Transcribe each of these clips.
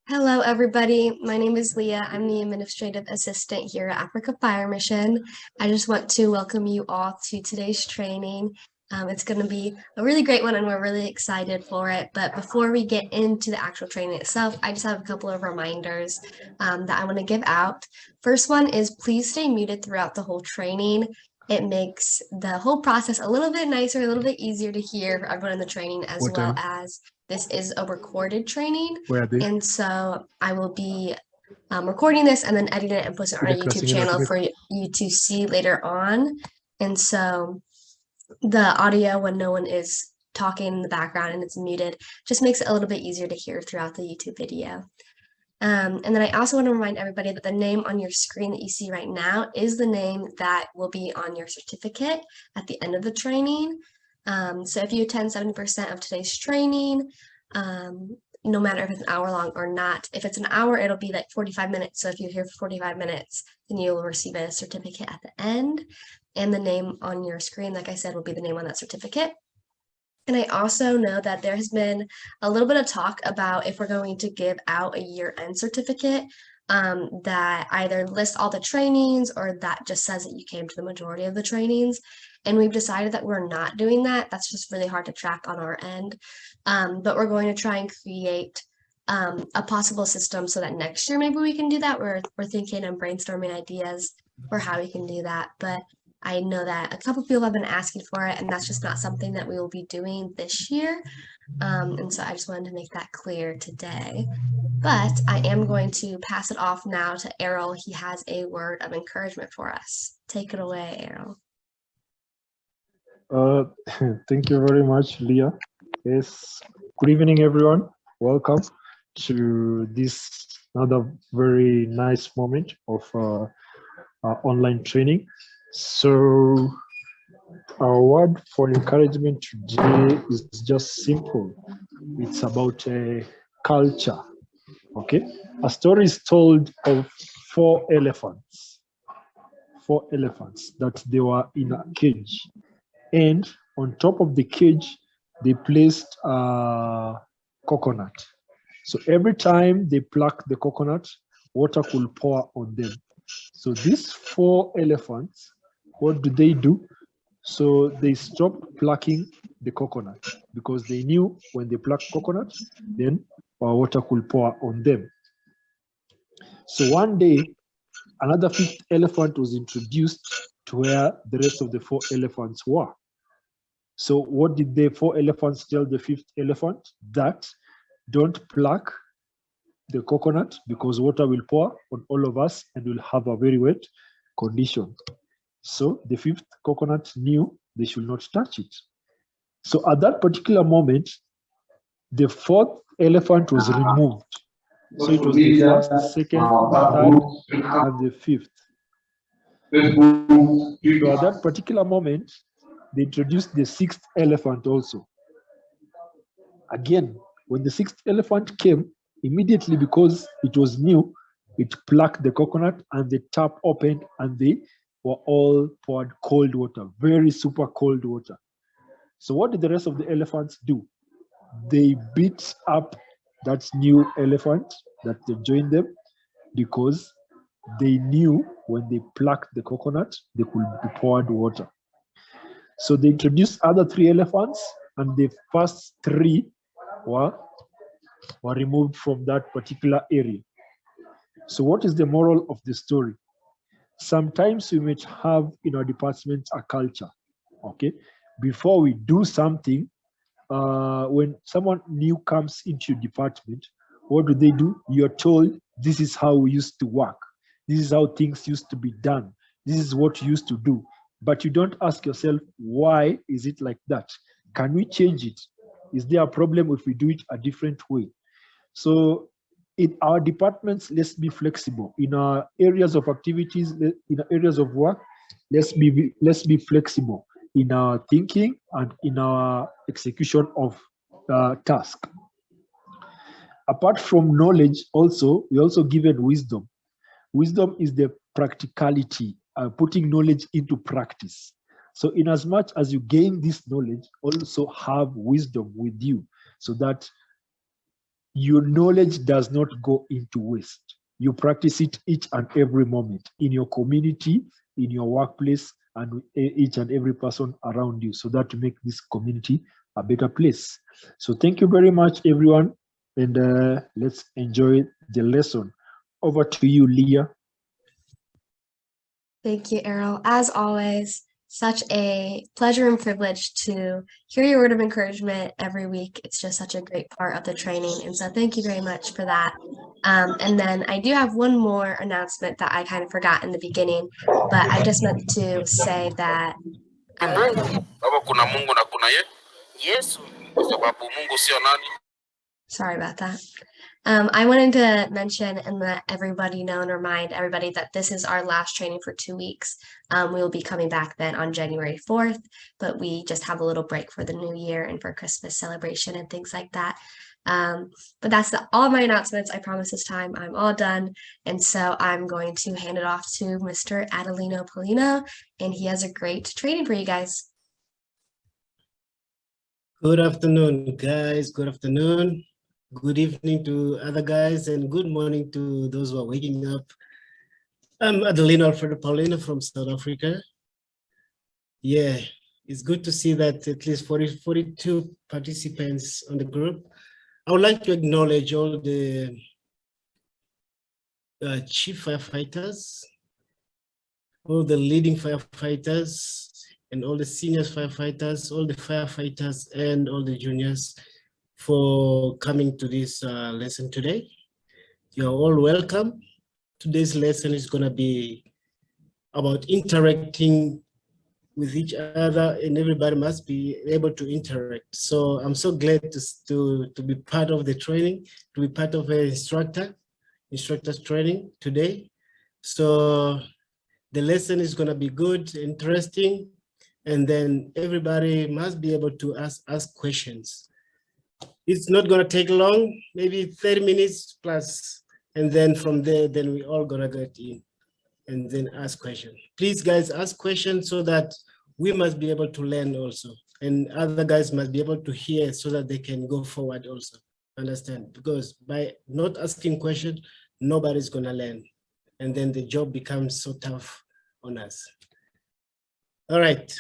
Hello, everybody. My name is Leah. I'm the administrative assistant here at Africa Fire Mission. I just want to welcome you all to today's training. It's going to be a really great one, and we're really excited for it. But before we get into the actual training itself, I just have a couple of reminders that I want to give out. First one is please stay muted throughout the whole training. It makes the whole process a little bit nicer, a little bit easier to hear for everyone in the training, as well as this is a recorded training. And so I will be recording this and then editing it and posting it on our YouTube channel for you to see later on. And so the audio, when no one is talking in the background and it's muted, just makes it a little bit easier to hear throughout the YouTube video. And then I also want to remind everybody that the name on your screen that you see right now is the name that will be on your certificate at the end of the training. So if you attend 70% of today's training, no matter if it's an hour long or not, if it's an hour, it'll be like 45 minutes. So if you're here for 45 minutes, then you'll receive a certificate at the end. And the name on your screen, like I said, will be the name on that certificate. And I also know that there has been a little bit of talk about if we're going to give out a year-end certificate that either lists all the trainings or that just says that you came to the majority of the trainings. And we've decided that we're not doing that. That's just really hard to track on our end. But we're going to try and create a possible system so that next year maybe we can do that. We're thinking and brainstorming ideas for how we can do that. But I know that a couple people have been asking for it, and that's just not something that we will be doing this year. And so I just wanted to make that clear today. But I am going to pass it off now to Errol. He has a word of encouragement for us. Take it away, Errol. Thank you very much, Leah. Yes, good evening, everyone. Welcome to this another very nice moment of online training. So our word for encouragement today is just simple. It's about culture. Okay, a story is told of four elephants that they were in a cage, and on top of the cage they placed a coconut. So every time they pluck the coconut, water could pour on them. So these four elephants, what do? So they stopped plucking the coconut because they knew when they pluck coconut, then water could pour on them. So one day, another fifth elephant was introduced to where the rest of the four elephants were. So what did the four elephants tell the fifth elephant? That don't pluck the coconut because water will pour on all of us and we'll have a very wet condition. So the fifth coconut knew they should not touch it. So at that particular moment, the fourth elephant was removed. So it was the first, second, third, and the fifth. So at that particular moment, they introduced the sixth elephant also. Again, when the sixth elephant came, immediately because it was new, it plucked the coconut and the tap opened and they were all poured cold water, very super cold water. So what did the rest of the elephants do? They beat up that new elephant that they joined them because they knew when they plucked the coconut, they could be poured water. So they introduced other three elephants, and the first three were removed from that particular area. So what is the moral of the story? Sometimes we might have in our department a culture, okay? Before we do something, when someone new comes into your department, what do? You're told, this is how we used to work. This is how things used to be done. This is what you used to do. But you don't ask yourself, why is it like that? Can we change it? Is there a problem if we do it a different way? So in our departments, let's be flexible. In our areas of activities, in our areas of work, let's be flexible in our thinking and in our execution of task. Apart from knowledge, also, we also given wisdom. Wisdom is the practicality, putting knowledge into practice. So in as much as you gain this knowledge, also have wisdom with you so that Your knowledge does not go into waste. You practice it each and every moment in your community, in your workplace, and with each and every person around you, so that to make this community a better place. So thank you very much, everyone, and let's enjoy the lesson. Over to you, Leah. Thank you, Errol. As always, such a pleasure and privilege to hear your word of encouragement every week. It's just such a great part of the training. And so thank you very much for that. And then I do have one more announcement that I kind of forgot in the beginning, but I just meant to say that sorry about that. I wanted to mention and let everybody know and remind everybody that this is our last training for 2 weeks. We will be coming back then on January 4th, but we just have a little break for the new year and for Christmas celebration and things like that. But that's all of my announcements. I promise this time I'm all done. And so I'm going to hand it off to Mr. Adelino Polino, and he has a great training for you guys. Good afternoon, guys. Good afternoon. Good evening to other guys, and good morning to those who are waking up. I'm Adelino Alfredo Paulino from South Africa. Yeah, it's good to see that at least 42 participants on the group. I would like to acknowledge all the chief firefighters, all the leading firefighters, and all the senior firefighters, all the firefighters, and all the juniors for coming to this lesson today. You're all welcome. Today's lesson is going to be about interacting with each other, and everybody must be able to interact. So I'm so glad to be part of the training, to be part of an instructor's training today. So the lesson is going to be good, interesting, and then everybody must be able to ask questions. It's not going to take long, maybe 30 minutes plus. And then from there, then we all going to get in and then ask questions. Please, guys, ask questions so that we must be able to learn also. And other guys must be able to hear so that they can go forward also. Understand? Because by not asking questions, nobody's going to learn. And then the job becomes so tough on us. All right.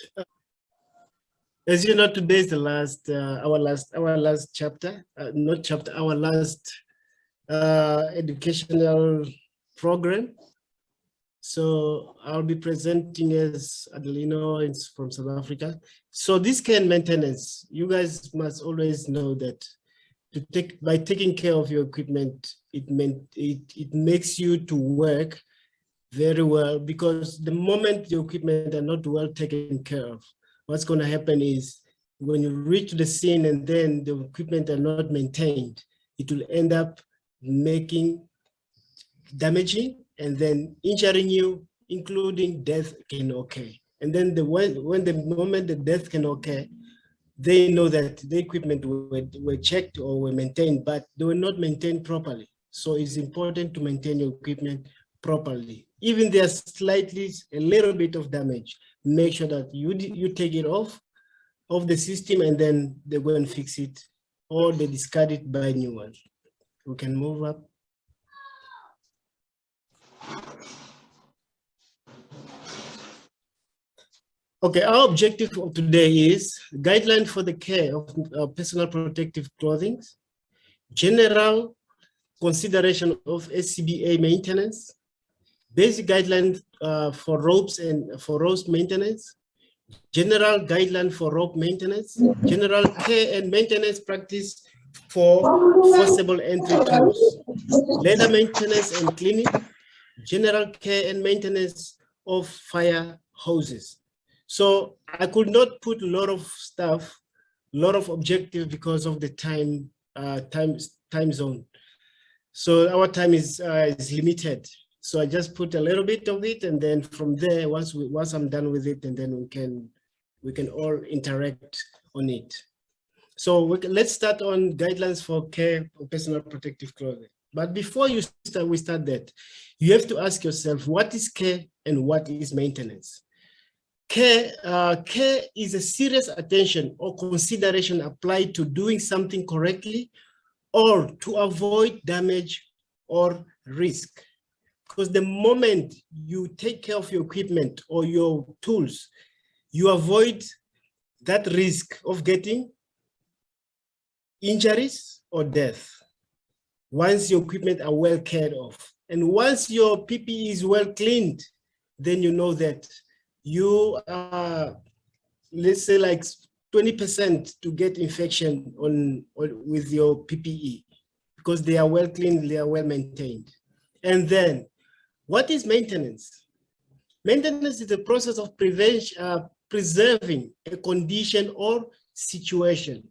As you know, today is the last, our last chapter, our last educational program. So I'll be presenting as Adelino from South Africa. So this care and maintenance, you guys must always know that by taking care of your equipment, it makes you to work very well, because the moment your equipment are not well taken care of, what's going to happen is when you reach the scene and then the equipment are not maintained, it will end up damaging and then injuring you, including death can occur. And then when the moment the death can occur, they know that the equipment were checked or were maintained, but they were not maintained properly. So it's important to maintain your equipment properly. Even there's a little bit of damage, make sure that you take it off the system and then they go and fix it, or they discard it, buy a new one. We can move up. Okay, our objective of today is guideline for the care of personal protective clothing, general consideration of scba maintenance, basic guidelines for ropes and for ropes maintenance, general guideline for rope maintenance, general care and maintenance practice for forcible entry tools, ladder maintenance and cleaning, general care and maintenance of fire hoses. So I could not put a lot of stuff, a lot of objectives because of the time zone. So our time is limited. So I just put a little bit of it, and then from there, once I'm done with it, and then we can all interact on it. So let's start on guidelines for care of personal protective clothing. But before we start that, you have to ask yourself, what is care and what is maintenance? Care is a serious attention or consideration applied to doing something correctly or to avoid damage or risk. Because the moment you take care of your equipment or your tools, you avoid that risk of getting injuries or death once your equipment are well cared of. And once your PPE is well cleaned, then you know that you are, let's say, like 20% to get infection with your PPE, because they are well cleaned, they are well maintained. And then, what is maintenance? Maintenance is the process of preserving a condition or situation.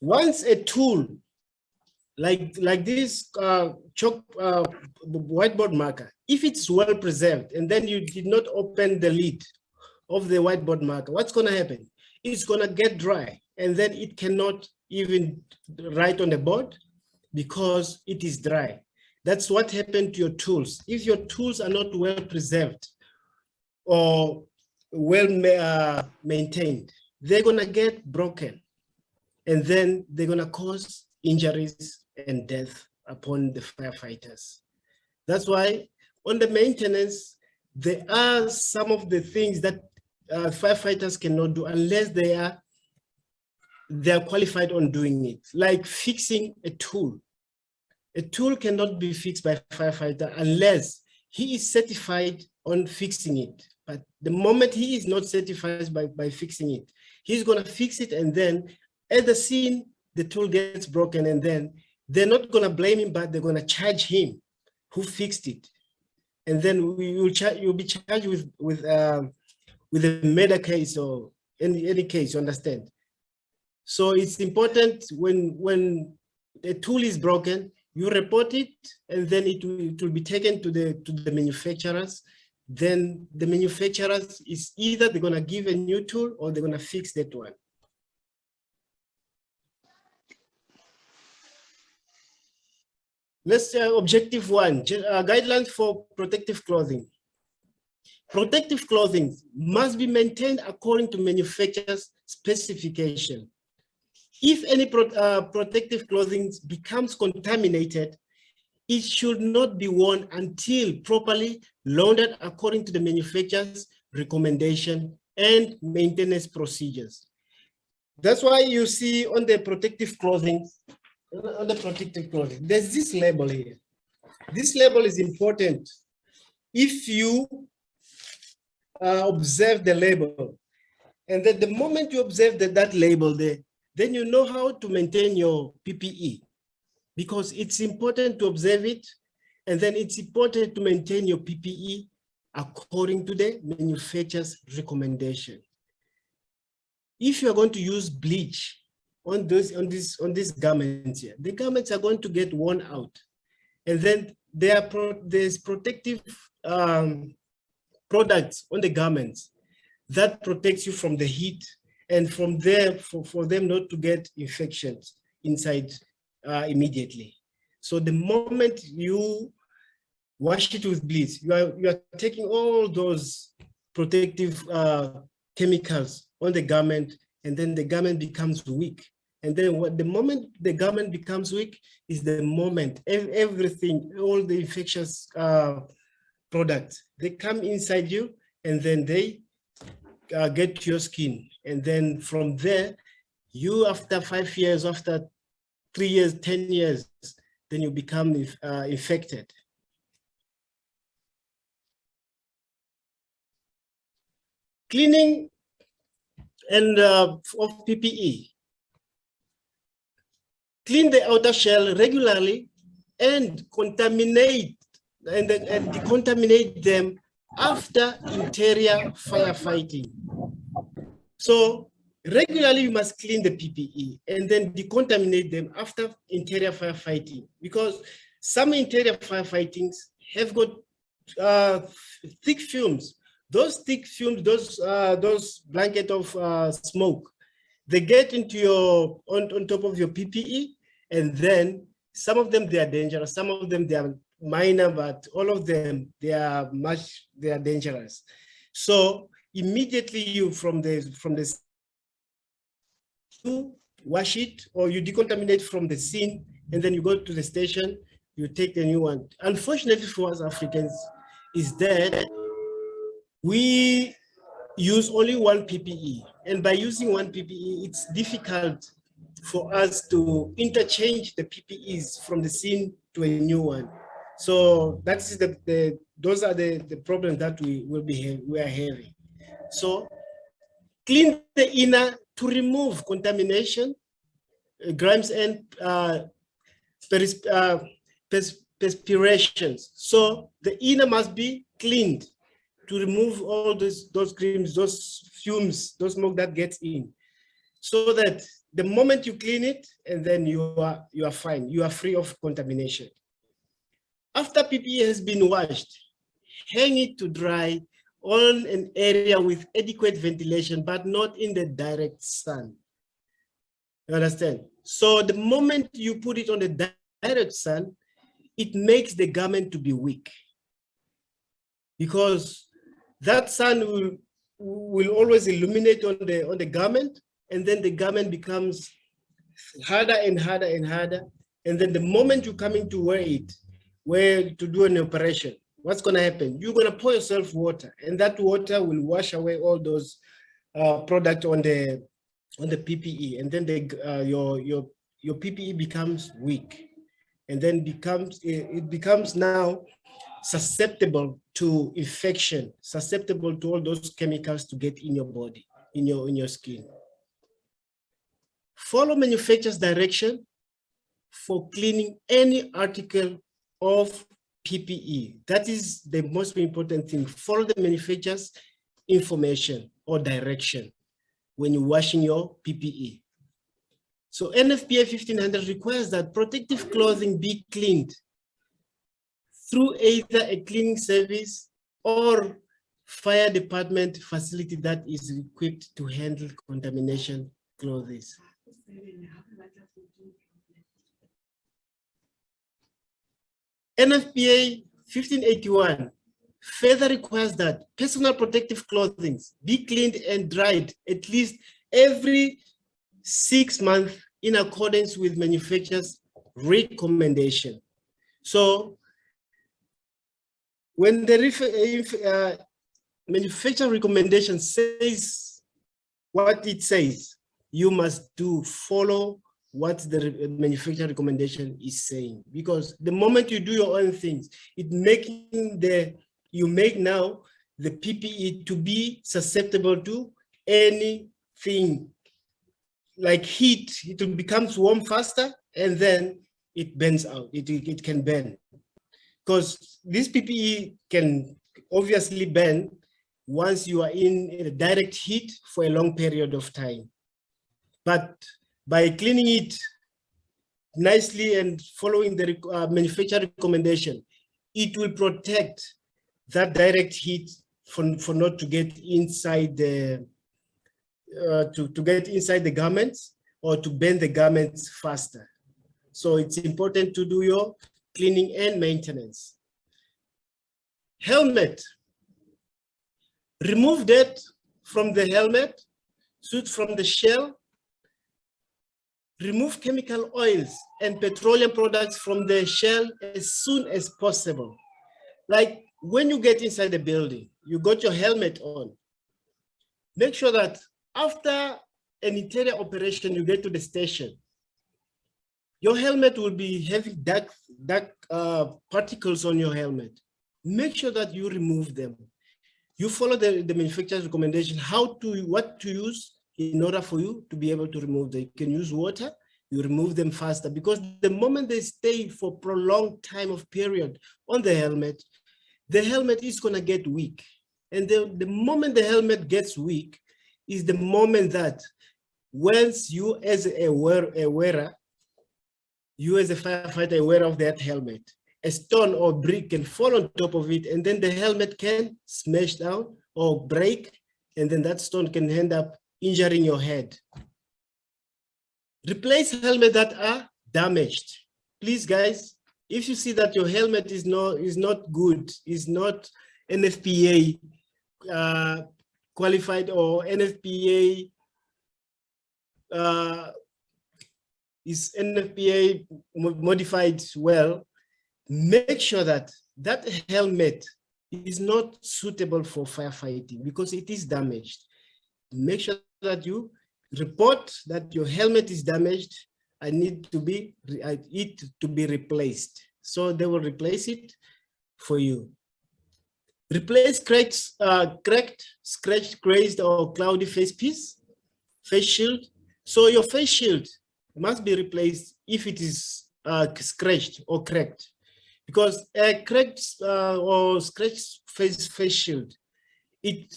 Once a tool, like this chalk whiteboard marker, if it's well preserved and then you did not open the lid of the whiteboard marker, what's going to happen? It's going to get dry, and then it cannot even write on the board because it is dry. That's what happened to your tools. If your tools are not well preserved or well maintained, they're going to get broken, and then they're going to cause injuries and death upon the firefighters. That's why on the maintenance, there are some of the things that firefighters cannot do unless they are qualified on doing it, like fixing a tool. A tool cannot be fixed by a firefighter unless he is certified on fixing it. But the moment he is not certified by fixing it, he's going to fix it, and then at the scene, the tool gets broken, and then they're not going to blame him, but they're going to charge him who fixed it. And then you'll be charged with a murder case or any case, you understand? So it's important when a tool is broken, you report it, and then it will be taken to the manufacturers. Then the manufacturers is either they're going to give a new tool or they're going to fix that one. Let's objective 1, guidelines for protective clothing. Protective clothing must be maintained according to manufacturer's specification. If any protective clothing becomes contaminated, it should not be worn until properly laundered according to the manufacturer's recommendation and maintenance procedures. That's why you see on the protective clothing, there's this label here. This label is important. If you observe the label, and then the moment you observe that label there, then you know how to maintain your PPE, because it's important to observe it, and then it's important to maintain your PPE according to the manufacturer's recommendation. If you are going to use bleach on these garments here, the garments are going to get worn out, and then there's protective products on the garments that protects you from the heat, and from there for them not to get infections inside immediately. So the moment you wash it with bleach, you are taking all those protective chemicals on the garment, and then the garment becomes weak. And then the moment the garment becomes weak is the moment everything, all the infectious products, they come inside you, and then they get to your skin. And then from there, you after 5 years, after 3 years, 10 years, then you become infected. Cleaning and of PPE. Clean the outer shell regularly and decontaminate them after interior firefighting. So regularly you must clean the PPE and then decontaminate them after interior firefighting, because some interior firefightings have got thick fumes. Those thick fumes, those blanket of smoke, they get into your on top of your PPE, and then some of them they are dangerous, some of them they are minor, but all of them they are dangerous. So immediately you from the you wash it or you decontaminate from the scene, and then you go to the station, you take the new one. Unfortunately for us Africans is that we use only one PPE. And by using one PPE, it's difficult for us to interchange the PPEs from the scene to a new one. So that's those are the problems that we are having. So clean the inner to remove contamination, grams and perspirations. So the inner must be cleaned to remove all those creams, those fumes, those smoke that gets in, so that the moment you clean it, and then you are fine, you are free of contamination. After PPE has been washed, hang it to dry on an area with adequate ventilation, but not in the direct sun. You understand? So the moment you put it on the direct sun, it makes the garment to be weak, because that sun will always illuminate on the garment, and then the garment becomes harder and harder and harder. And then the moment you're coming to wear to do an operation, what's going to happen? You're going to pour yourself water, and that water will wash away all those products on the PPE, and then your PPE becomes weak, and then it becomes now susceptible to infection, susceptible to all those chemicals to get in your body, in your skin. Follow manufacturer's direction for cleaning any article of PPE. That is the most important thing. Follow the manufacturer's information or direction when you're washing your PPE. So NFPA 1500 requires that protective clothing be cleaned through either a cleaning service or fire department facility that is equipped to handle contamination clothes. NFPA 1581 further requires that personal protective clothing be cleaned and dried at least every 6 months in accordance with manufacturer's recommendation. So when the manufacturer recommendation says what it says, you must follow what the manufacturer recommendation is saying, because the moment you do your own things, you make now the PPE to be susceptible to anything like heat. It becomes warm faster, and then it burns out. It can burn, because this PPE can obviously burn once you are in a direct heat for a long period of time. But by cleaning it nicely and following the manufacturer recommendation, it will protect that direct heat for not to get inside the garments or to burn the garments faster. So it's important to do your cleaning and maintenance. Helmet. Remove dirt from the helmet, soot from the shell. Remove chemical oils and petroleum products from the shell as soon as possible. Like when you get inside the building, you got your helmet on. Make sure that after an interior operation, you get to the station, your helmet will be having dark particles on your helmet. Make sure that you remove them. You follow the manufacturer's recommendation what to use in order for you to be able to remove them. You can use water, you remove them faster, because the moment they stay for prolonged time of period on the helmet is going to get weak. And the moment the helmet gets weak is the moment that once you as a wearer, you as a firefighter aware of that helmet, a stone or brick can fall on top of it, and then the helmet can smash down or break, and then that stone can end up injuring your head. Replace helmets that are damaged. Please, guys, if you see that your helmet is not good, is not NFPA qualified or NFPA is NFPA modified well, make sure that that helmet is not suitable for firefighting because it is damaged. Make sure that you report that your helmet is damaged and need to be replaced. So they will replace it for you. Replace cracked, scratched, grazed, or cloudy face shield. So your face shield must be replaced if it is scratched or cracked, because a cracked or scratched face shield, it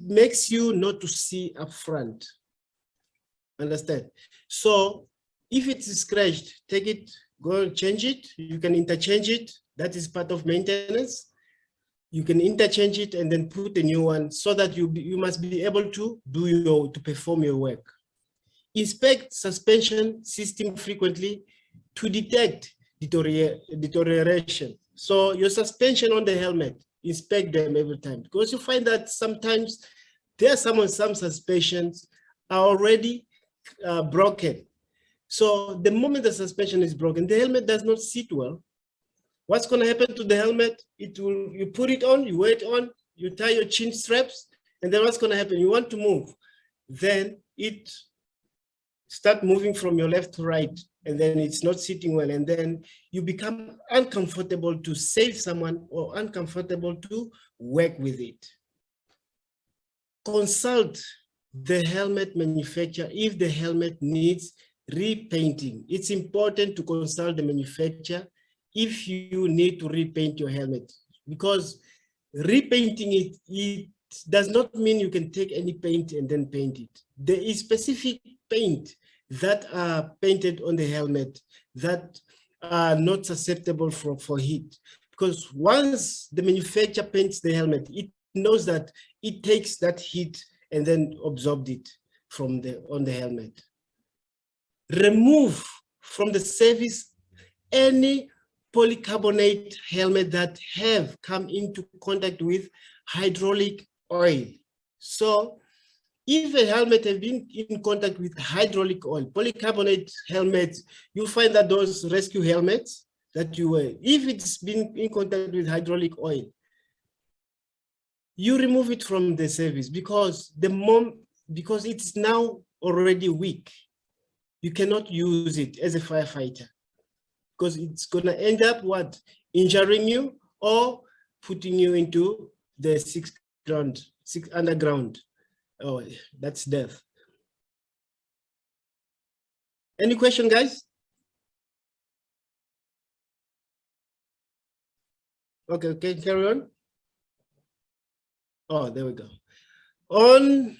makes you not to see up front. Understand? So if it is scratched, take it, go and change it. You can interchange it. That is part of maintenance. You can interchange it and then put a new one so that you must be able to perform your work. Inspect suspension system frequently to detect deterioration. So your suspension on the helmet, inspect them every time, because you find that sometimes there are some suspensions are already broken. So the moment the suspension is broken, the helmet does not sit well. What's going to happen to the helmet? You put it on, you wear it on, you tie your chin straps, and then what's going to happen? You want to move, then it start moving from your left to right, and then it's not sitting well, and then you become uncomfortable to save someone or uncomfortable to work with it. Consult the helmet manufacturer if the helmet needs repainting. It's important to consult the manufacturer if you need to repaint your helmet, because repainting it does not mean you can take any paint and then paint it. There is specific paint that are painted on the helmet that are not susceptible for heat, because once the manufacturer paints the helmet, it knows that it takes that heat and then absorbs it on the helmet. Remove from the service any polycarbonate helmet that have come into contact with hydraulic oil. So if a helmet has been in contact with hydraulic oil, polycarbonate helmets, you find that those rescue helmets that you wear, if it's been in contact with hydraulic oil, you remove it from the service because it's now already weak. You cannot use it as a firefighter, because it's going to end up injuring you or putting you into the sixth underground. Oh, that's death. Any question, guys? Okay, carry on. Oh, there we go. On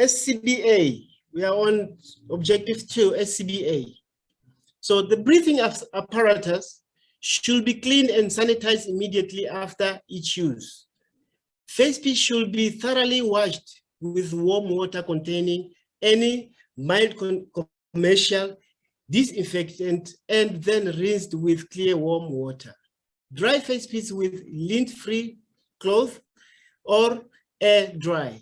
SCBA, we are on objective 2, SCBA. So the breathing apparatus should be cleaned and sanitized immediately after each use. Face piece should be thoroughly washed with warm water containing any mild commercial disinfectant and then rinsed with clear warm water. Dry face piece with lint-free cloth or air dry.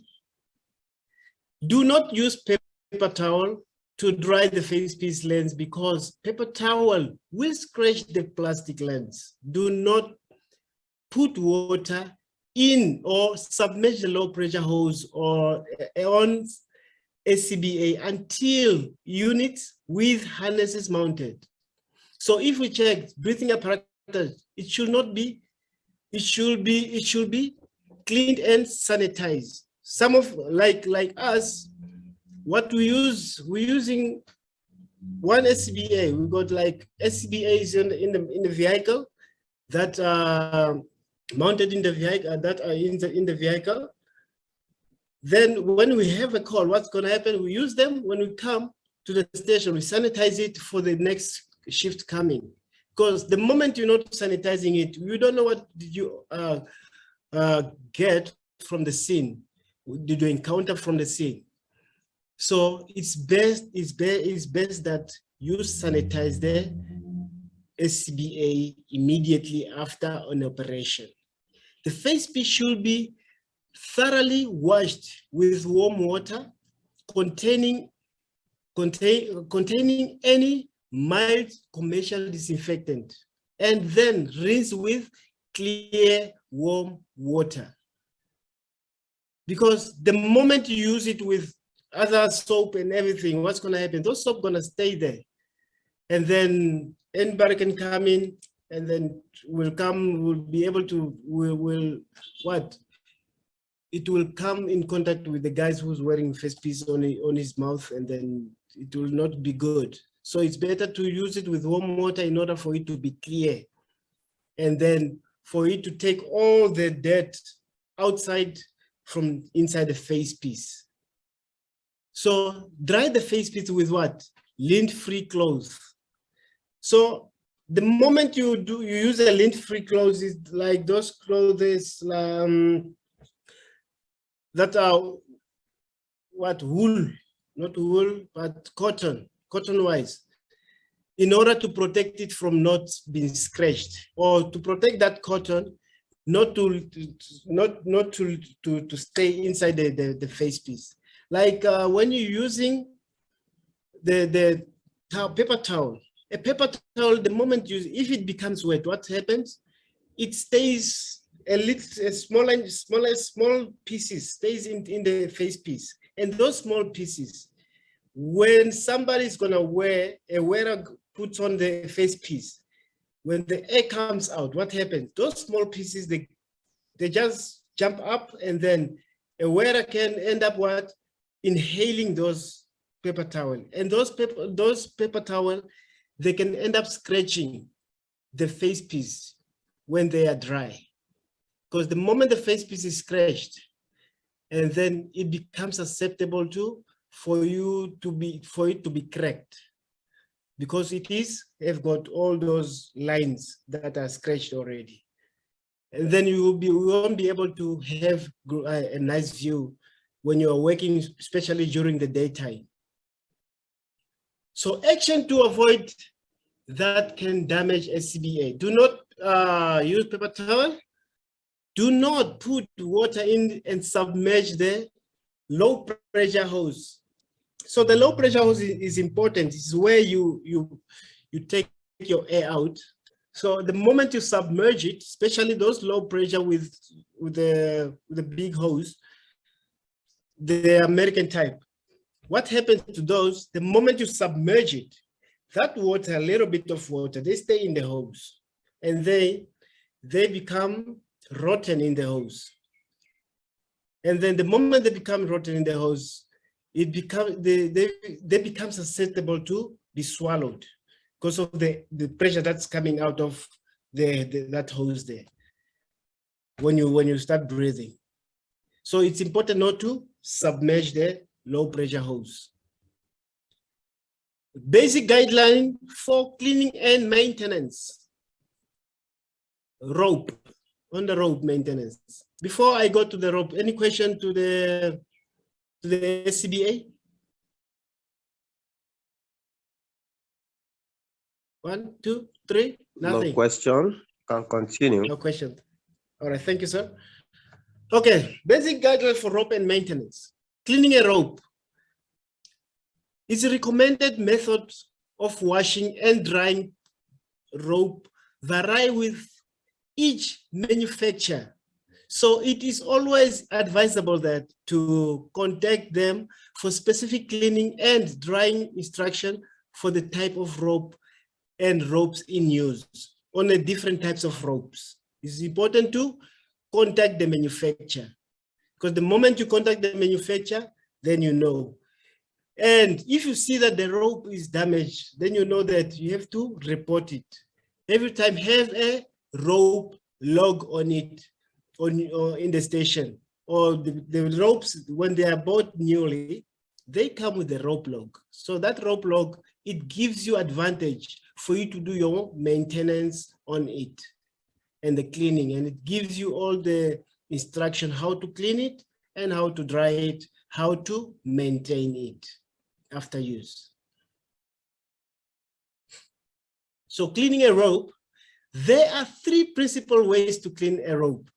Do not use paper towel to dry the face piece lens because paper towel will scratch the plastic lens. Do not put water in or submerge the low pressure hose or on SCBA until units with harnesses mounted. So if we check breathing apparatus, it should be cleaned and sanitized. Some of like us, what we're using one SCBA. We got like SCBAs in the vehicle that are mounted in the vehicle, that are in the vehicle. Then when we have a call, what's going to happen? We use them when we come to the station. We sanitize it for the next shift coming. Because the moment you're not sanitizing it, you don't know what did you get from the scene. Did you encounter from the scene? So it's best that you sanitize the SCBA immediately after an operation. The face piece should be thoroughly washed with warm water containing containing any mild commercial disinfectant, and then rinse with clear, warm water. Because the moment you use it with other soap and everything, what's going to happen? Those soap going to stay there. And then anybody can come in and then will be able to, what? It will come in contact with the guys who's wearing face piece on his mouth, and then it will not be good. So it's better to use it with warm water in order for it to be clear. And then for it to take all the dirt outside from inside the face piece. So dry the face piece with what? Lint-free clothes. So the moment you use a lint-free clothes, is like those clothes that are what? Wool, not wool, but cotton-wise, in order to protect it from not being scratched, or to protect that cotton not to stay inside the face piece. Like when you're using the paper towel, a paper towel, the moment if it becomes wet, what happens? It stays small pieces stays in the face piece, and those small pieces, when somebody is gonna wear, a wearer puts on the face piece, when the air comes out, what happens? Those small pieces, they just jump up, and then a wearer can end up what? Inhaling those paper towel, and those paper towel, they can end up scratching the face piece when they are dry. Because the moment the face piece is scratched, and then it becomes susceptible for it to be cracked, because have got all those lines that are scratched already. And then you won't be able to have a nice view when you're working, especially during the daytime. So action to avoid that can damage scba: do not use paper towel. Do not put water in and submerge the low pressure hose. So the low pressure hose is important. It's where you take your air out. So the moment you submerge it, especially those low pressure with the big hose, the American type, what happens to those? The moment you submerge it, that water, a little bit of water, they stay in the hose, and they become rotten in the hose. And then the moment they become rotten in the hose, they become susceptible to be swallowed because of the pressure that's coming out of that hose there when you start breathing. So it's important not to submerge the low pressure hose. Basic guideline for cleaning and maintenance. Rope, on the rope maintenance. Before I go to the rope, any question to the scba? 1, 2, 3, nothing. No question, can continue. No question. All right, thank you, sir. Okay, basic guideline for rope and maintenance. Cleaning a rope is a recommended method of washing and drying rope vary with each manufacturer. So it is always advisable that to contact them for specific cleaning and drying instruction for the type of rope and ropes in use on the different types of ropes. It's important to contact the manufacturer, because the moment you contact the manufacturer, then you know. And if you see that the rope is damaged, then you know that you have to report it. Every time have a rope log on it, or in the station, or the ropes, when they are bought newly, they come with the rope log. So that rope log, it gives you advantage for you to do your maintenance on it and the cleaning, and it gives you all the instruction how to clean it and how to dry it, how to maintain it after use. So cleaning a rope, there are 3 principal ways to clean a rope: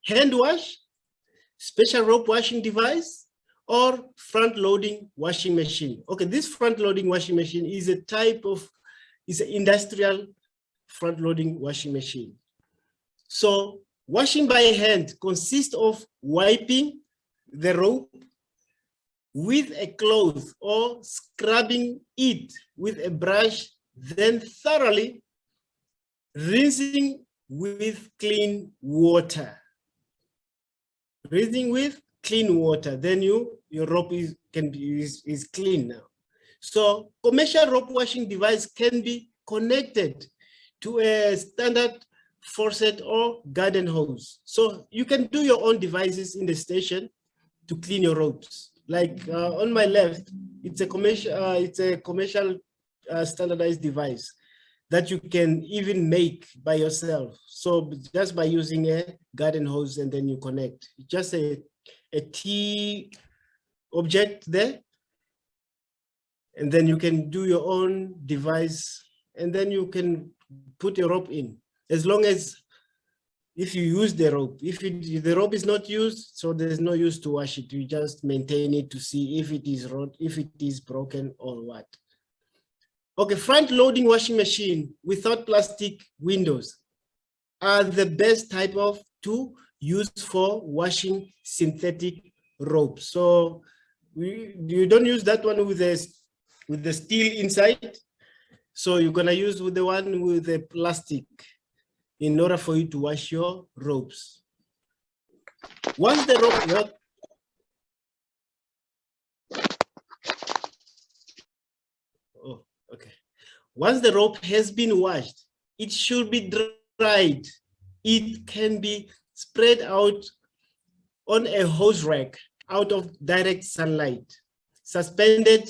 hand wash, special rope washing device, or front-loading washing machine. Okay, this front-loading washing machine is a type of, is an industrial front-loading washing machine. So washing by hand consists of wiping the rope with a cloth or scrubbing it with a brush, then thoroughly rinsing with clean water. Rinsing with clean water, then your rope is clean now. So commercial rope washing device can be connected to a standard faucet or garden hose. So you can do your own devices in the station to clean your ropes. Like on my left, it's a commercial standardized device that you can even make by yourself. So just by using a garden hose and then you connect. Just a T object there. And then you can do your own device and then you can put your rope in. As long as if you use the rope, if the rope is not used, so there's no use to wash it. You just maintain it to see if it is broken or what. Okay, front loading washing machine without plastic windows are the best type of to use for washing synthetic rope. So you don't use that one with the steel inside. So you're gonna use with the one with the plastic in order for you to wash your ropes. Once the rope Once the rope has been washed, it should be dried. It can be spread out on a hose rack out of direct sunlight, suspended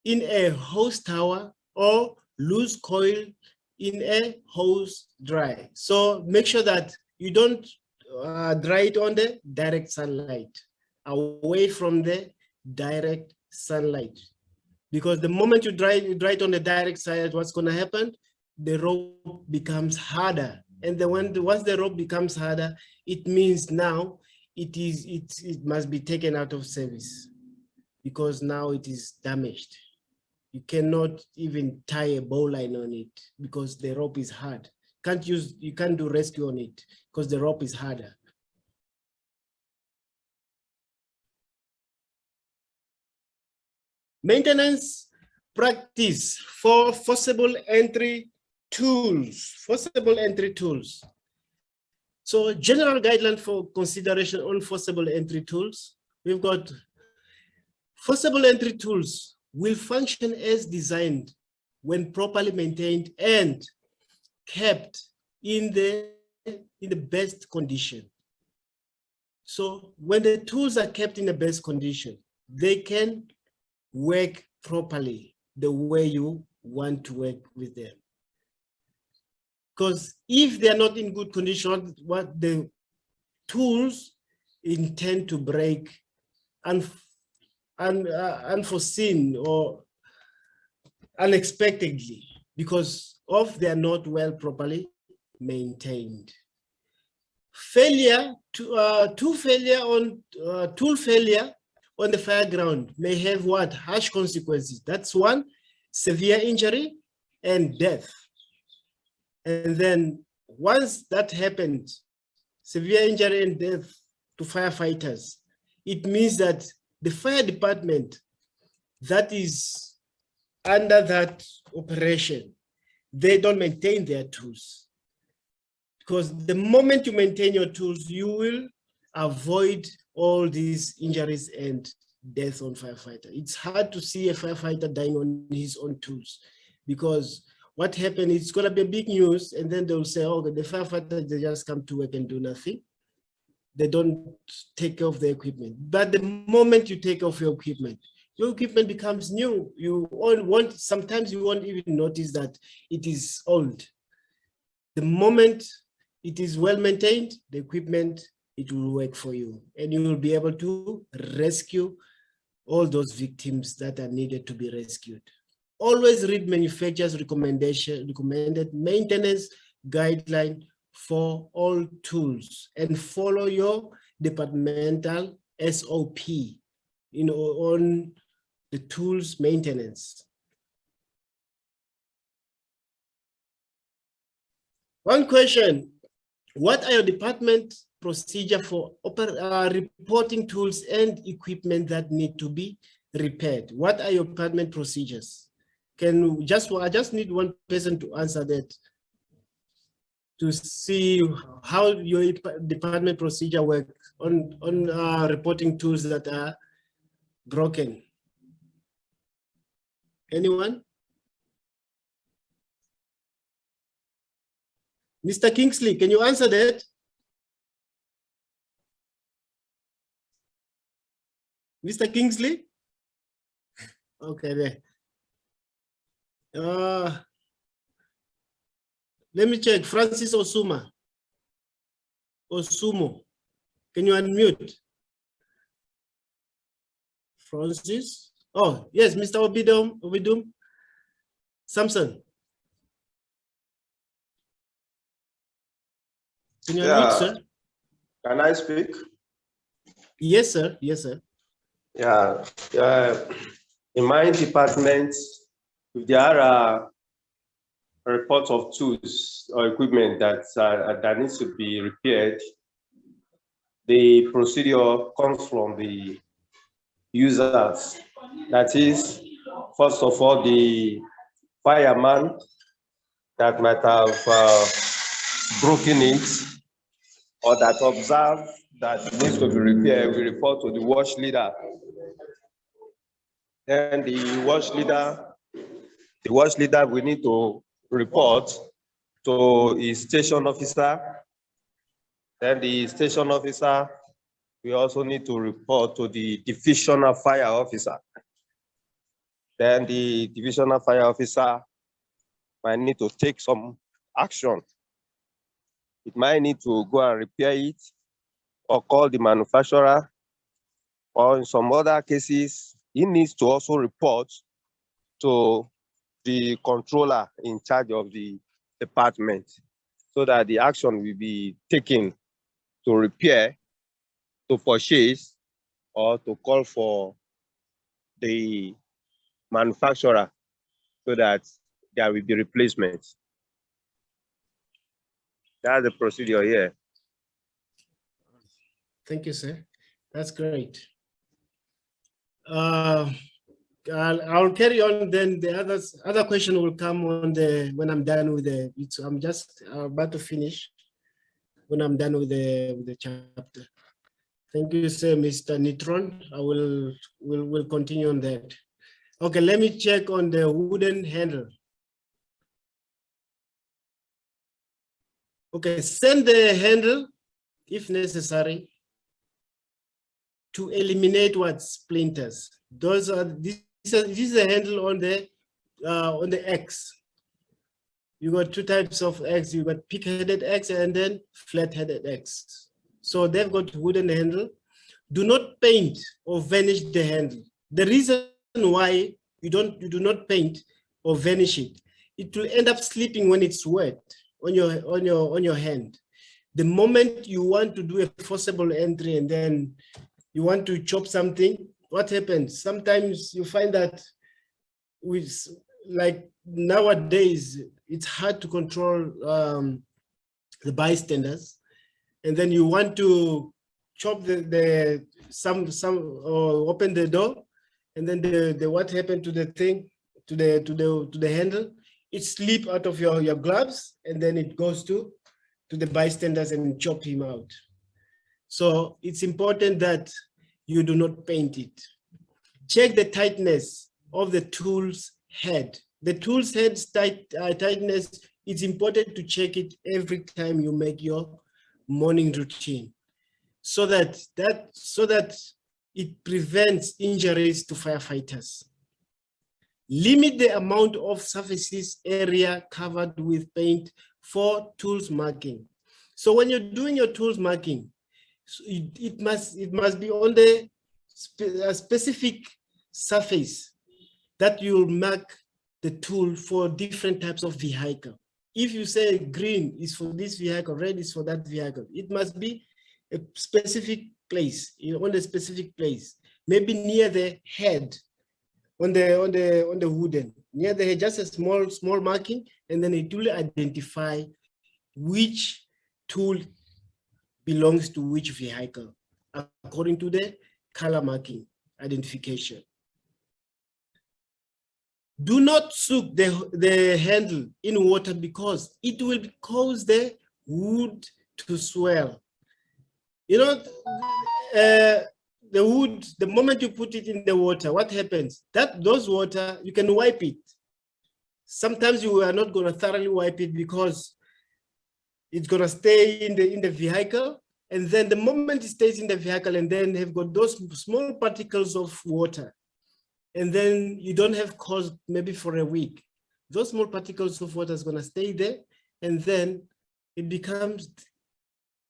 in a hose tower or loose coil in a hose dry. So make sure that you don't dry it on the direct sunlight, away from the direct sunlight. Because the moment you dry it on the direct side, what's going to happen? The rope becomes harder. And then once the rope becomes harder, it means now it must be taken out of service because now it is damaged. You cannot even tie a bowline on it because the rope is hard. You can't do rescue on it because the rope is harder. Maintenance practice for forcible entry tools. Forcible entry tools. So general guideline for consideration on forcible entry tools. We've got forcible entry tools will function as designed when properly maintained and kept in the best condition. So when the tools are kept in the best condition, they can work properly the way you want to work with them. Because if they are not in good condition, what the tools intend to break unforeseen or unexpectedly because they are not well properly maintained. Tool failure on the fairground may have what? Harsh consequences. That's one, severe injury and death. And then once that happens, severe injury and death to firefighters, it means that the fire department that is under that operation, they don't maintain their tools. Because the moment you maintain your tools, you will avoid all these injuries and death on firefighter. It's hard to see a firefighter dying on his own tools because what happened, it's gonna be a big news and then they'll say, oh, the firefighters, they just come to work and do nothing. They don't take care of the equipment. But the moment you take off your equipment becomes new. Sometimes you won't even notice that it is old. The moment it is well maintained, the equipment, it will work for you and you will be able to rescue all those victims that are needed to be rescued. Always read manufacturer's recommended maintenance guideline for all tools and follow your departmental SOP on the tools maintenance. One question, what are your department procedure for reporting tools and equipment that need to be repaired? What are your department procedures? I just need one person to answer that, to see how your department procedure work on reporting tools that are broken. Anyone? Mr. Kingsley, can you answer that? Mr. Kingsley? Okay, there. Let me check. Francis Osumo. Can you unmute? Francis? Oh, yes, Mr. Obidum. Samson. Can you unmute, sir? Can I speak? Yes, sir. Yes, sir. Yeah. In my department, if there are reports of tools or equipment that needs to be repaired, the procedure comes from the users. That is, first of all, the fireman that might have broken it, or that observe that it needs to be repaired, we report to the watch leader. Then the watch leader we need to report to his station officer. Then the station officer, we also need to report to the divisional fire officer. Then the divisional fire officer might need to take some action. It might need to go and repair it, or call the manufacturer, or in some other cases, he needs to also report to the controller in charge of the department, so that the action will be taken to repair, to purchase, or to call for the manufacturer, so that there will be replacement. That's the procedure here. Thank you, sir. That's great. I'll carry on. Then the other question will come on when I'm done with the. I'm just about to finish. When I'm done with the chapter. Thank you, sir, Mr. Nitron. We'll continue on that. Okay, let me check on the wooden handle. Okay, send the handle, if necessary, to eliminate what splinters. This is a handle on the X. You got two types of X. You got pig-headed X and then flat-headed X. So they've got wooden handle. Do not paint or varnish the handle. The reason why you do not paint or varnish it, it will end up slipping when it's wet on your hand. The moment you want to do a forcible entry and then you want to chop something, what happens? Sometimes you find that with, like nowadays, it's hard to control the bystanders, and then you want to chop or open the door, and then what happened to the thing, to the handle? It slip out of your gloves, and then it goes to the bystanders and chop him out. So it's important that you do not paint it. Check the tightness of the tool's head. The tool's head's tightness, it's important to check it every time you make your morning routine, so that it prevents injuries to firefighters. Limit the amount of surfaces area covered with paint for tools marking. So when you're doing your tools marking, it must be on the specific surface that you'll mark the tool for different types of vehicle. If you say green is for this vehicle, red is for that vehicle, it must be a specific place, on a specific place. maybe near the head, on the wooden, near the head, just a small marking, and then it will identify which tool belongs to which vehicle according to the color marking identification. Do not soak the handle in water because it will cause the wood to swell. You know, the wood, the moment you put it in the water, what happens? Those water, you can wipe it. Sometimes you are not going to thoroughly wipe it because it's going to stay in the vehicle. And then the moment it stays in the vehicle, and then have got those small particles of water, and then you don't have cause maybe for a week. Those small particles of water is going to stay there, and then it becomes,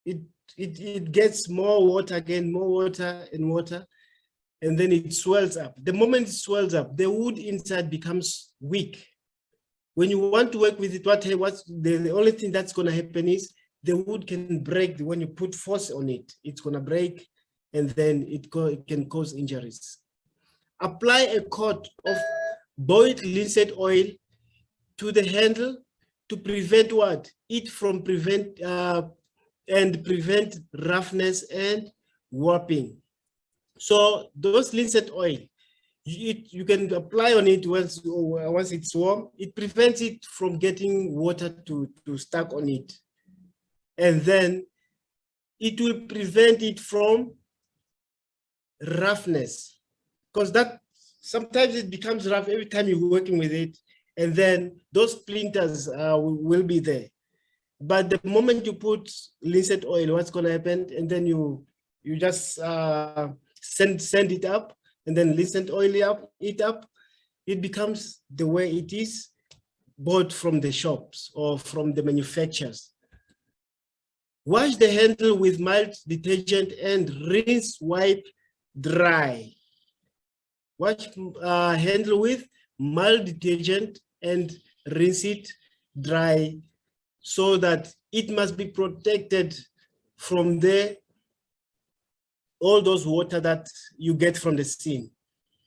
it gets more water again, more water and water, and then it swells up. The moment it swells up, the wood inside becomes weak. When you want to work with it, what's the only thing that's going to happen is the wood can break. When you put force on it, it's going to break, and then it can cause injuries. Apply a coat of boiled linseed oil to the handle to prevent what? It from prevent roughness and warping. So those linseed oil, you can apply on it once it's warm. It prevents it from getting water to stuck on it. And then it will prevent it from roughness, because that sometimes it becomes rough every time you're working with it, and then those splinters will be there. But the moment you put linseed oil, what's going to happen? And then you just send it up, and then linseed oil it becomes the way it is bought from the shops or from the manufacturers. Wash the handle with mild detergent and rinse, wipe, dry. Wash handle with mild detergent and rinse it dry, so that it must be protected from all those water that you get from the scene.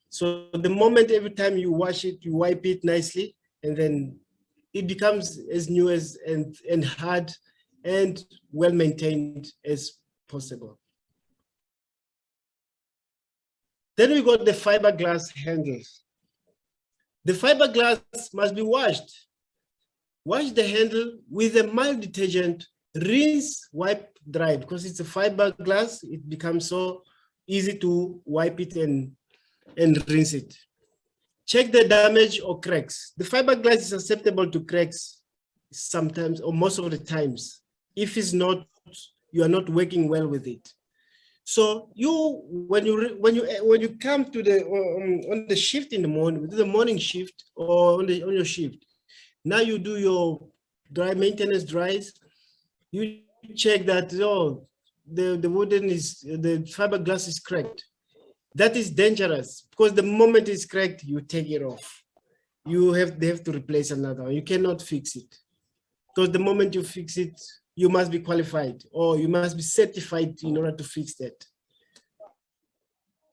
So the moment every time you wash it, you wipe it nicely, and then it becomes as new as and hard and well maintained as possible. Then we got the fiberglass handles. The fiberglass must be washed. Wash the handle with a mild detergent, rinse, wipe, dry, because it's a fiberglass. It becomes so easy to wipe it and rinse it. Check the damage or cracks. The fiberglass is susceptible to cracks sometimes, or most of the times, if it's not, you are not working well with it. So when you come to the on the shift in the morning, the morning shift or on your shift, now you do your maintenance dries. You check that the fiberglass is cracked. That is dangerous, because the moment it's cracked, you take it off. They have to replace another one. You cannot fix it, because the moment you fix it, you must be qualified or you must be certified in order to fix that.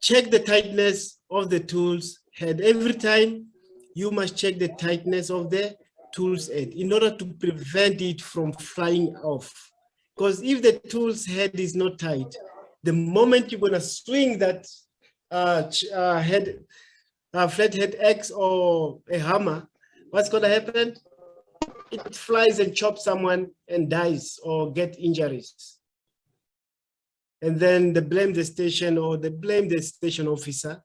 Check the tightness of the tools head. Every time you must check the tightness of the tools head in order to prevent it from flying off. Because if the tools head is not tight, the moment you're going to swing that flathead axe or a hammer, what's going to happen? It flies and chops someone and dies or get injuries. And then they blame the station officer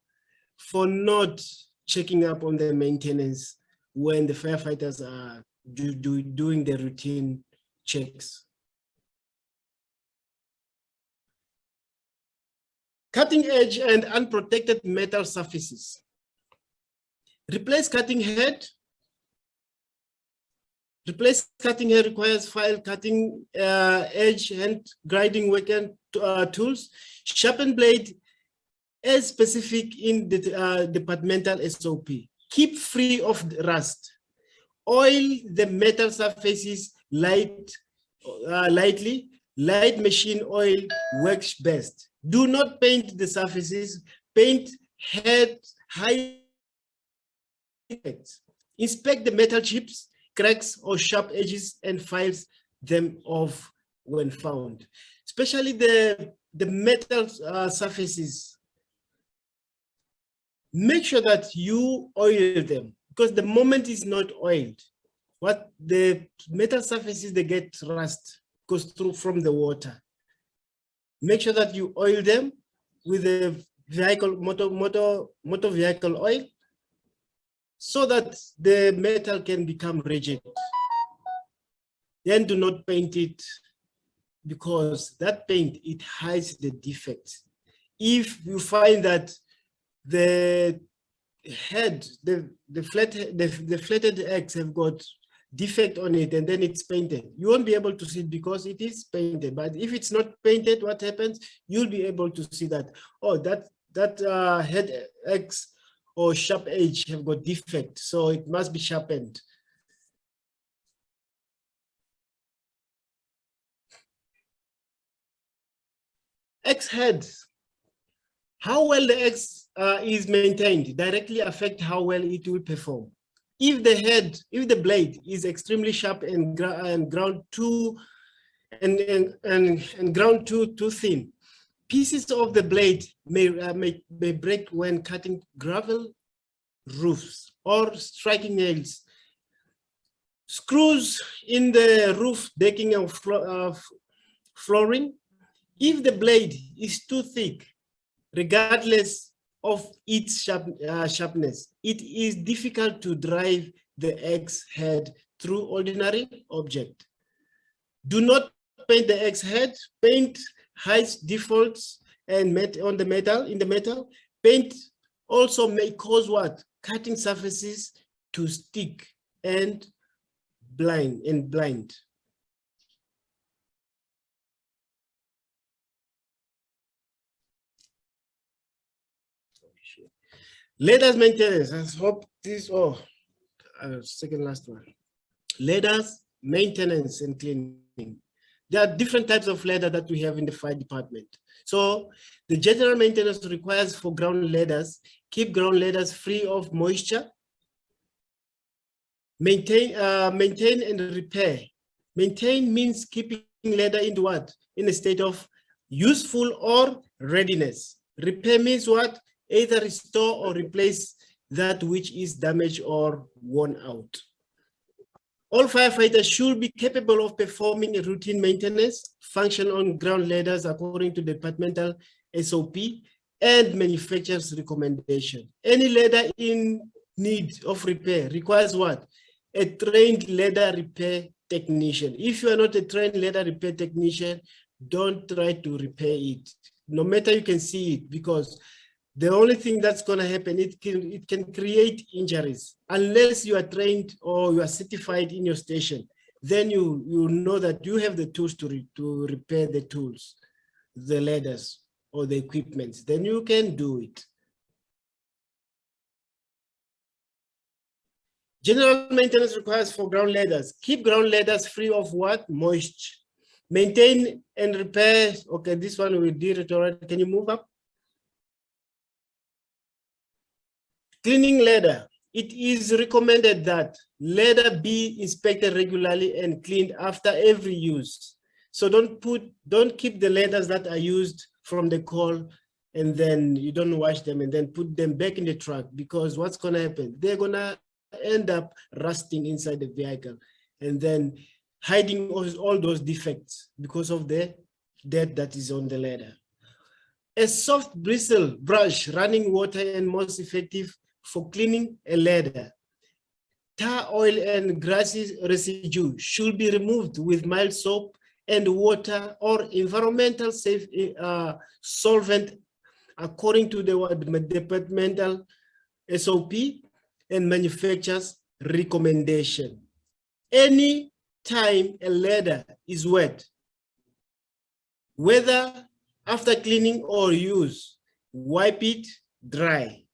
for not checking up on the maintenance when the firefighters are doing the routine checks. Cutting edge and unprotected metal surfaces. Replace cutting head. Replace cutting head requires file cutting edge and grinding weekend tools. Sharpen blade as specific in the departmental SOP. Keep free of rust. Oil the metal surfaces lightly. Light machine oil works best. Do not paint the surfaces. paint had high defects. Inspect the metal chips, cracks, or sharp edges and files them off when found. Especially the metal surfaces. Make sure that you oil them, because the moment it's not oiled, what the metal surfaces, they get rust, goes through from the water. Make sure that you oil them with a vehicle, motor vehicle oil, so that the metal can become rigid. Then do not paint it, because that paint, it hides the defects. If you find that the head, the flatted eggs have got defect on it and then it's painted, you won't be able to see it because it is painted. But if it's not painted, what happens? You'll be able to see that, oh, that head eggs or sharp edge have got defect, so it must be sharpened. X head, how well the X is maintained directly affect how well it will perform. If the blade is extremely sharp and ground too thin, pieces of the blade may break when cutting gravel roofs or striking nails. Screws in the roof decking of flooring, if the blade is too thick, regardless of its sharpness, it is difficult to drive the X head through ordinary object. Do not paint the X head. Paint hides defaults and in the metal. Paint also may cause what? Cutting surfaces to stick and blind. Ladders maintenance. I hope this, second last one. Ladders maintenance and cleaning. There are different types of ladder that we have in the fire department. So the general maintenance requires for ground ladders, keep ground ladders free of moisture, maintain and repair. Maintain means keeping ladder in what? In a state of useful or readiness. Repair means what? Either restore or replace that which is damaged or worn out. All firefighters should be capable of performing a routine maintenance function on ground ladders according to departmental SOP and manufacturer's recommendation. Any ladder in need of repair requires what? A trained ladder repair technician. If you are not a trained ladder repair technician, don't try to repair it. No matter you can see it, because the only thing that's going to happen, it can create injuries. Unless you are trained or you are certified in your station, then you know that you have the tools to repair the tools, the ladders or the equipment. Then you can do it. General maintenance requires for ground ladders. Keep ground ladders free of what? Moisture. Maintain and repair. Okay, this one we did it already. Can you move up? Cleaning ladder. It is recommended that ladder be inspected regularly and cleaned after every use. So don't keep the ladders that are used from the coal and then you don't wash them and then put them back in the truck, because what's gonna happen? They're gonna end up rusting inside the vehicle and then hiding all those defects because of the dirt that is on the ladder. A soft bristle brush, running water and most effective for cleaning a ladder. Tar, oil, and grassy residue should be removed with mild soap and water or environmental safe solvent according to the departmental SOP and manufacturer's recommendation. Any time a ladder is wet, whether after cleaning or use, wipe it dry.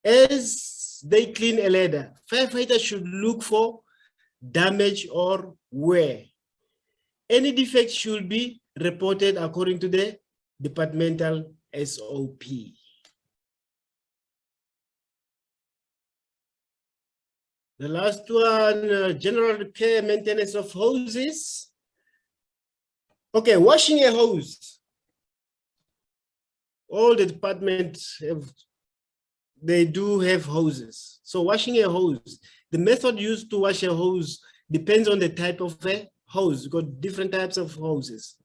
As they clean a ladder, firefighters should look for damage or wear. Any defect should be reported according to the departmental SOP. The last one, general repair, maintenance of hoses. Okay, washing a hose. All the departments they do have hoses. So washing a hose, the method used to wash a hose depends on the type of a hose. You've got different types of hoses.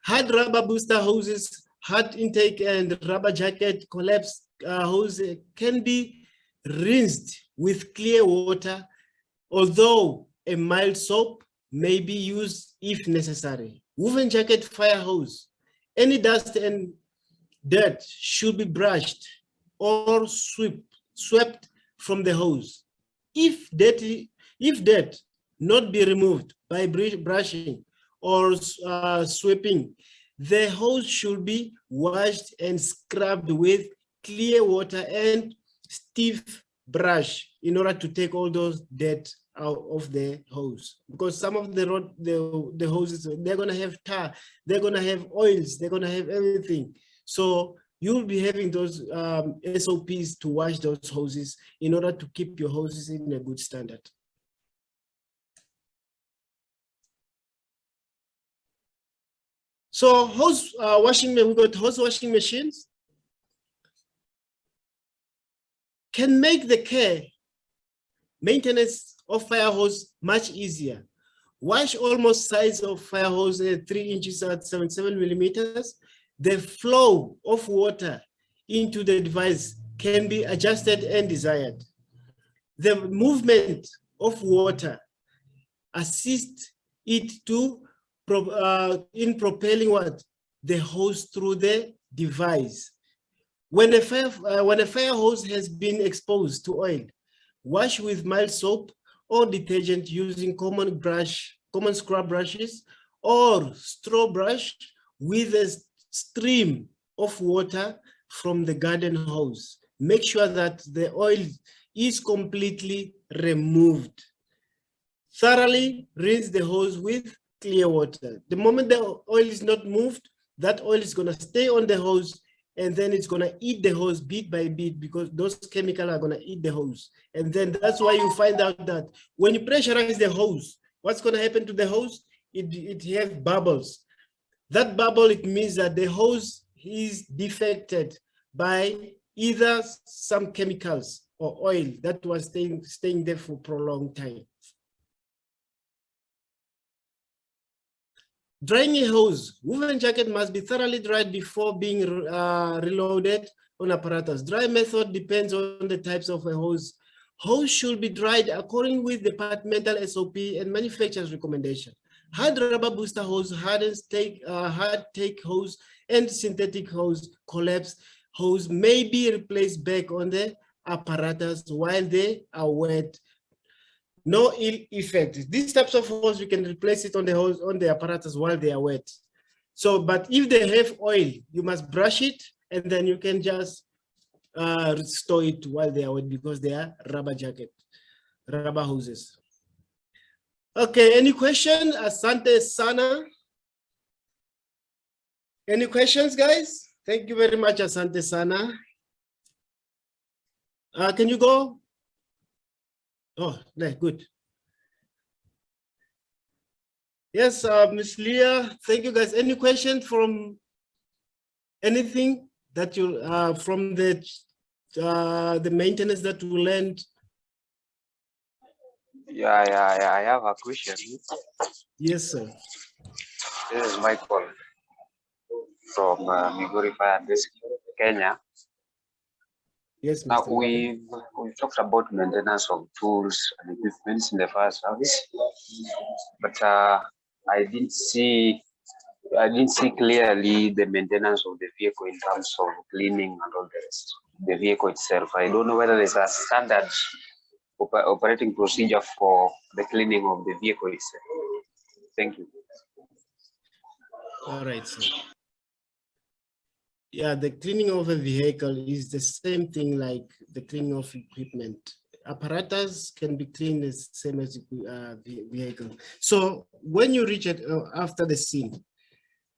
Hard rubber booster hoses, hard intake and rubber jacket collapse hose can be rinsed with clear water, although a mild soap may be used if necessary. Woven jacket fire hose, any dust and dirt should be brushed or swept from the hose. If dirt not be removed by brushing or sweeping, the hose should be washed and scrubbed with clear water and stiff brush in order to take all those dirt out of the hose, because some of the hoses, they're going to have tar, they're going to have oils, they're going to have everything. So you'll be having those SOPs to wash those hoses in order to keep your hoses in a good standard. So hose we've got hose washing machines. Can make the care, maintenance of fire hose much easier. Wash almost size of fire hose 3 inches at 77 millimeters. The flow of water into the device can be adjusted and desired. The movement of water assists it to in propelling the hose through the device. When a fire hose has been exposed to oil, wash with mild soap or detergent using common scrub brushes or straw brush with a stream of water from the garden hose. Make sure that the oil is completely removed. Thoroughly rinse the hose with clear water. The moment the oil is not moved, that oil is going to stay on the hose, and then it's going to eat the hose bit by bit, because those chemicals are going to eat the hose. And then that's why you find out that when you pressurize the hose, what's going to happen to the hose? It has bubbles. That bubble, it means that the hose is defected by either some chemicals or oil that was staying there for a prolonged time. Drying a hose. Woven jacket must be thoroughly dried before being reloaded on apparatus. Dry method depends on the types of a hose. Hose should be dried according with departmental SOP and manufacturer's recommendation. Hard rubber booster hose, hard take hose, and synthetic hose, collapse hose may be replaced back on the apparatus while they are wet. No ill effect. These types of hose, you can replace it on the hose, on the apparatus while they are wet. So, but if they have oil, you must brush it, and then you can just store it while they are wet, because they are rubber hoses. Okay, any question? Asante Sana. Any questions, guys? Thank you very much, Asante Sana. Can you go? Oh, no, good. Yes, Ms. Leah, thank you, guys. Any question from anything that you from the maintenance that you learned? Yeah, I have a question. Yes, sir. This is Michael from Migori Fire and Rescue, Kenya. Yes, Mr. Now we've talked about maintenance of tools and equipment in the fire service, but I didn't see clearly the maintenance of the vehicle in terms of cleaning and all the rest. The vehicle itself, I don't know whether there's a standard operating procedure for the cleaning of the vehicle itself. Thank you. All right, sir. Yeah, the cleaning of a vehicle is the same thing like the cleaning of equipment. Apparatus can be cleaned the same as vehicle. So when you reach it after the scene,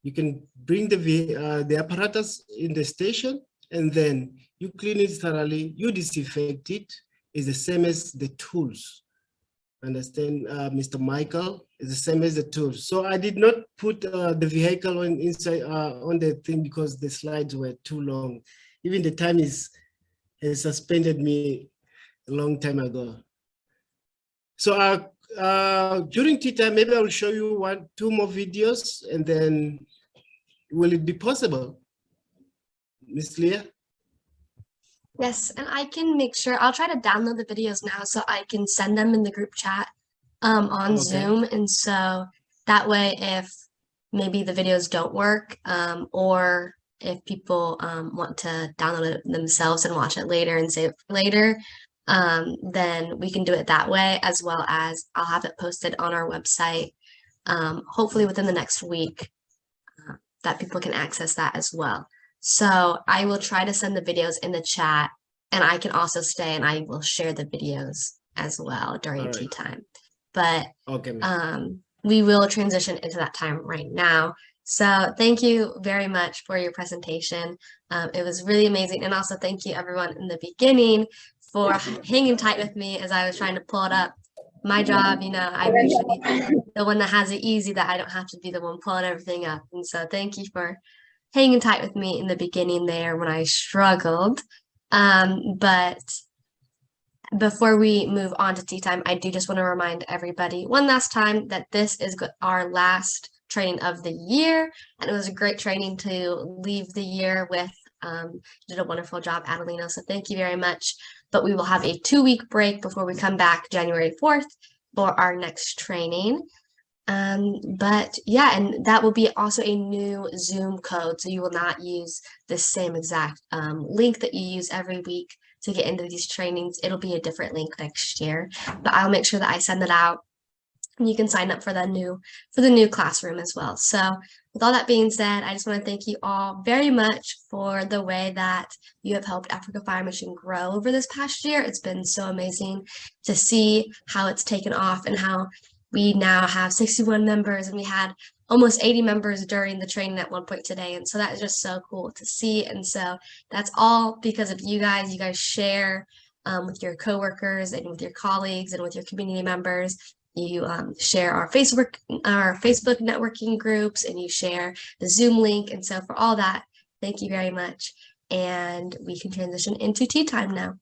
you can bring the apparatus in the station, and then you clean it thoroughly, you disinfect it, is the same as the tools. Understand, Mr. Michael, is the same as the tools. So I did not put the vehicle on inside on the thing because the slides were too long. Even the time has suspended me a long time ago. So during tea time, maybe I will show you 2 more videos, and then will it be possible, Miss Leah? Yes, and I can make sure, I'll try to download the videos now so I can send them in the group chat on Okay. Zoom. And so that way, if maybe the videos don't work, or if people want to download it themselves and watch it later and save it for later, then we can do it that way, as well as I'll have it posted on our website, hopefully within the next week, that people can access that as well. So I will try to send the videos in the chat, and I can also stay and I will share the videos as well during tea time. But Okay. we will transition into that time right now. So thank you very much for your presentation. It was really amazing. And also thank you everyone in the beginning for hanging tight with me as I was trying to pull it up. My job, you know, I'm usually the one that has it easy, that I don't have to be the one pulling everything up. And so thank you for hanging tight with me in the beginning there when I struggled. But before we move on to tea time, I do just want to remind everybody one last time that this is our last training of the year. And it was a great training to leave the year with. You did a wonderful job, Adelina. So thank you very much. But we will have a 2-week break before we come back January 4th for our next training. But yeah, and that will be also a new Zoom code. So you will not use the same exact link that you use every week to get into these trainings. It'll be a different link next year, but I'll make sure that I send it out, and you can sign up for the new classroom as well. So with all that being said, I just want to thank you all very much for the way that you have helped Africa Fire Mission grow over this past year. It's been so amazing to see how it's taken off and how we now have 61 members, and we had almost 80 members during the training at one point today. And so that is just so cool to see. And so that's all because of you guys. You guys share with your coworkers and with your colleagues and with your community members. You share our Facebook networking groups, and you share the Zoom link. And so for all that, thank you very much. And we can transition into tea time now.